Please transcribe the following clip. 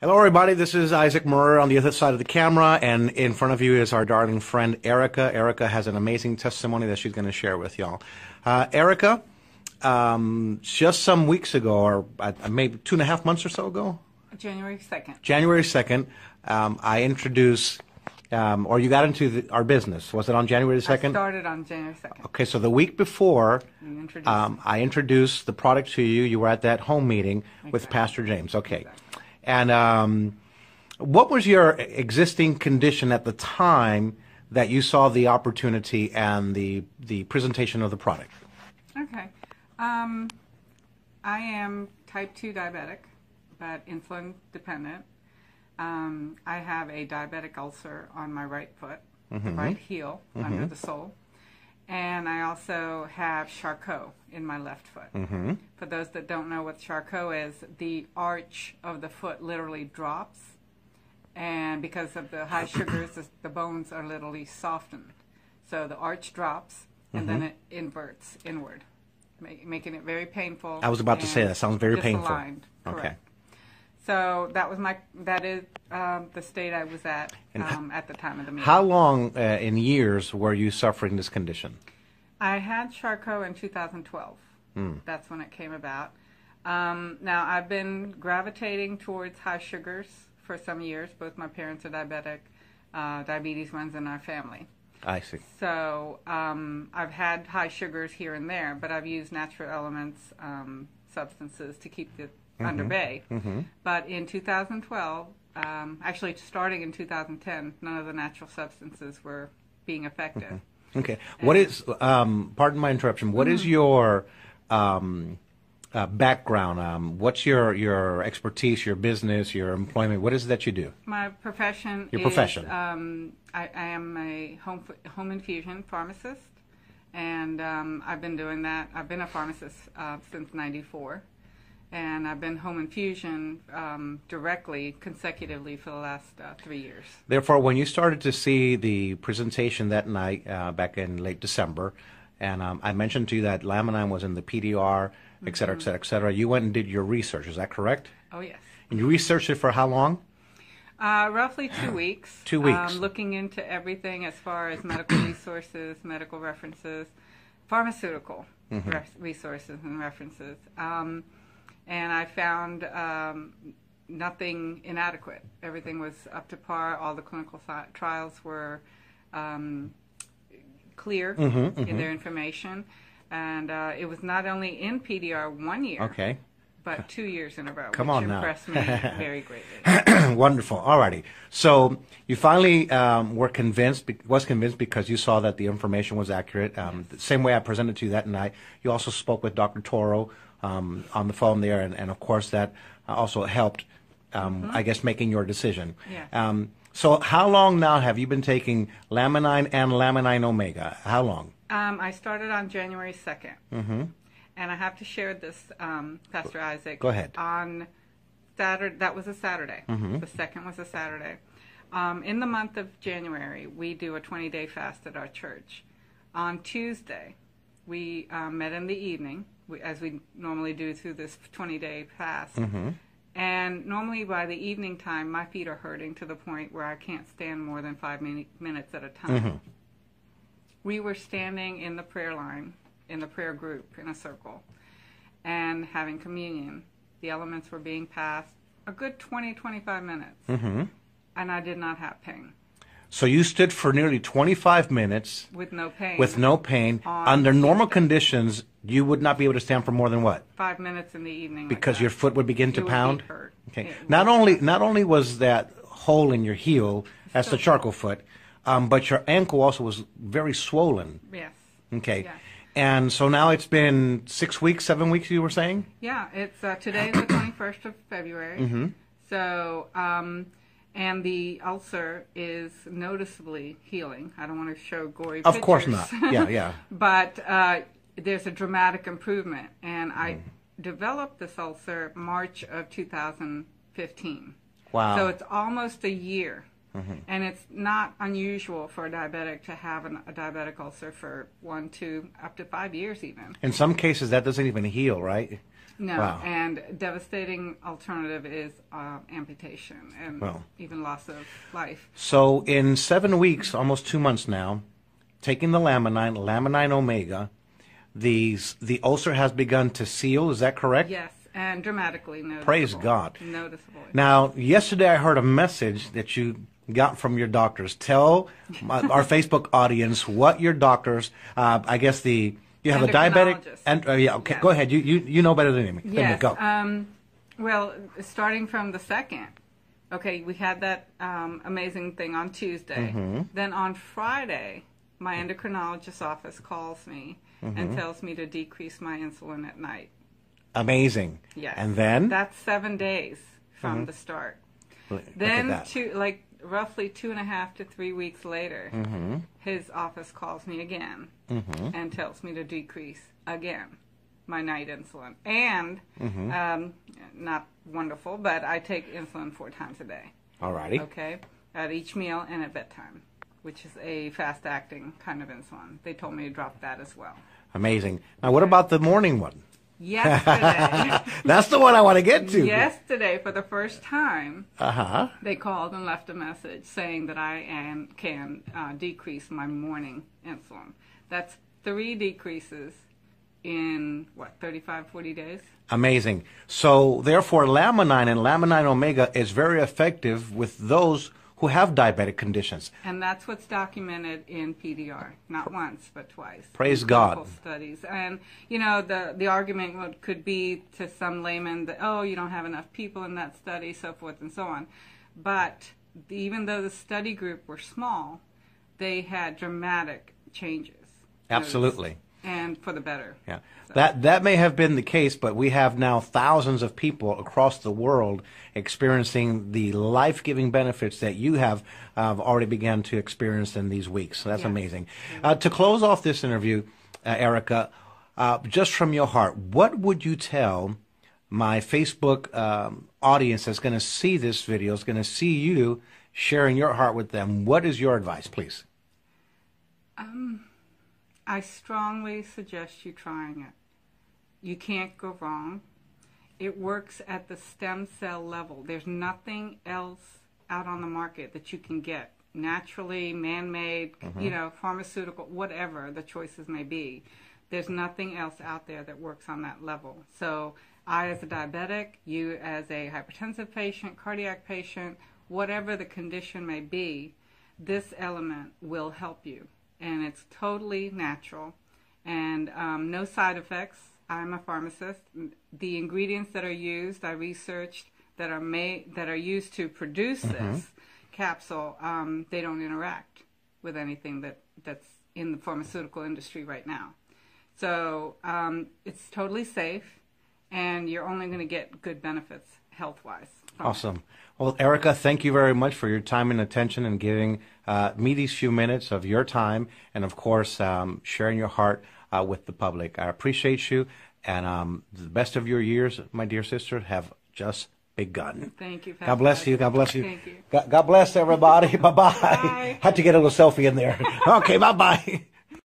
Hello, everybody. This is Isaac Murrer on the other side of the camera, and in front of you is our darling friend, Erica. Erica has an amazing testimony that she's going to share with y'all. Erica, just some weeks ago, or maybe 2.5 months or so ago? January 2nd. January 2nd, I introduced, or you got into our business. Was it on January 2nd? I started on January 2nd. Okay, so the week before, I introduced the product to you. You were at that home meeting with Pastor James. Okay. Exactly. And what was your existing condition at the time that you saw the opportunity and the presentation of the product? Okay. I am type 2 diabetic, but insulin dependent. I have a diabetic ulcer on my right foot, the right heel, under the sole. And I also have Charcot in my left foot. For those that don't know what Charcot is, the arch of the foot literally drops. And because of the high sugars, the bones are literally softened. So the arch drops, and then it inverts inward, making it very painful. I was about to say that. Sounds very painful. Correct. Okay. So that is the state I was at the time of the meeting. How long in years were you suffering this condition? I had Charcot in 2012. That's when it came about. Now, I've been gravitating towards high sugars for some years. Both my parents are diabetic. Diabetes runs in our family. I see. So I've had high sugars here and there, but I've used natural elements, substances to keep the under bay. But in 2012, actually starting in 2010, none of the natural substances were being effective. Okay. What is, pardon my interruption, what is your background? What's your expertise, your business, your employment? What is it that you do? My profession I am a home infusion pharmacist, and I've been doing that. I've been a pharmacist since '94. And I've been home infusion directly, consecutively for the last 3 years. Therefore, when you started to see the presentation that night, back in late December, and I mentioned to you that Laminine was in the PDR, et cetera, et cetera, et cetera, you went and did your research. Is that correct? Oh, yes. And you researched it for how long? Roughly 2 weeks. 2 weeks. Looking into everything as far as medical resources, medical references, pharmaceutical resources and references. And I found nothing inadequate. Everything was up to par. All the clinical trials were clear in their information. And it was not only in PDR 1 year, but 2 years in a row, which impressed me very greatly. Wonderful. All righty. So you finally was convinced because you saw that the information was accurate. The same way I presented to you that night. You also spoke with Dr. Toro on the phone there, and of course that also helped, I guess, making your decision. Yeah. So how long now have you been taking Laminine and Laminine Omega? How long? I started on January 2nd. And I have to share this, Pastor Isaac. Go ahead. On Saturday, that was a Saturday. The 2nd was a Saturday. In the month of January, we do a 20-day fast at our church. On Tuesday, we met in the evening, as we normally do through this 20-day fast. And normally by the evening time, my feet are hurting to the point where I can't stand more than 5 minutes at a time. We were standing in the prayer line, in the prayer group, in a circle, and having communion. The elements were being passed a good 20-25 minutes, and I did not have pain. So you stood for nearly 25 minutes with no pain. With no pain. Under normal conditions, you would not be able to stand for more than what? 5 minutes in the evening. Because your foot would begin to pound? Would be hurt. Okay. Not only was that hole in your heel, that's the charcoal foot, but your ankle also was very swollen. Yes. Okay. Yes. And so now it's been 6 weeks, 7 weeks, you were saying? Yeah, it's today is the 21st of February. So, and the ulcer is noticeably healing. I don't want to show gory pictures. Of course not. Yeah. But there's a dramatic improvement. And I developed this ulcer March of 2015. Wow. So it's almost a year And it's not unusual for a diabetic to have a diabetic ulcer for 1, 2, up to 5 years even. In some cases, that doesn't even heal, right? No, Wow. and devastating alternative is amputation and even loss of life. So in 7 weeks, almost 2 months now, taking the Laminine Omega, the ulcer has begun to seal. Is that correct? Yes, and dramatically noticeable. Praise God. Noticeable. Now, yesterday I heard a message that you got from your doctors. Tell our Facebook audience what your doctors, I guess you have a diabetic, and yeah, okay, yes. Go ahead. You know better than me. Yes. Go. Well, starting from the 2nd, okay, we had that amazing thing on Tuesday. Then on Friday, my endocrinologist's office calls me and tells me to decrease my insulin at night. Amazing. Yes. And then? That's 7 days from the start. Then, roughly 2.5 to 3 weeks later, his office calls me again and tells me to decrease again my night insulin. And, not wonderful, but I take insulin 4 times a day. Alrighty. Okay? At each meal and at bedtime, which is a fast-acting kind of insulin. They told me to drop that as well. Amazing. Now, what about the morning one? Yesterday. That's the one I want to get to. Yesterday, for the first time, they called and left a message saying that I can decrease my morning insulin. That's 3 decreases in, 35, 40 days? Amazing. So, therefore, Laminine and Laminine Omega is very effective with those who have diabetic conditions. And that's what's documented in PDR, not once, but twice. Praise God. Studies. And, you know, the argument could be to some layman that, oh, you don't have enough people in that study, so forth and so on. But even though the study group were small, they had dramatic changes. Absolutely. And for the better. Yeah. So. That may have been the case, but we have now thousands of people across the world experiencing the life-giving benefits that you have already begun to experience in these weeks. So that's amazing. To close off this interview, Erica, just from your heart, what would you tell my Facebook audience that's going to see this video, is going to see you sharing your heart with them? What is your advice, please? I strongly suggest you trying it. You can't go wrong. It works at the stem cell level. There's nothing else out on the market that you can get naturally, man-made, you know, pharmaceutical, whatever the choices may be. There's nothing else out there that works on that level. So I, as a diabetic, you as a hypertensive patient, cardiac patient, whatever the condition may be, this element will help you. And it's totally natural, and no side effects. I'm a pharmacist. The ingredients that are used, I researched, that are used to produce this capsule, they don't interact with anything that's in the pharmaceutical industry right now. So it's totally safe, and you're only going to get good benefits health-wise. Awesome. Well, Erica, thank you very much for your time and attention and giving me these few minutes of your time and, of course, sharing your heart with the public. I appreciate you, and the best of your years, my dear sister, have just begun. Thank you, Pastor. God bless you. God bless you. Thank you. God bless everybody. Bye-bye. Bye. Had to get a little selfie in there. Okay, bye-bye.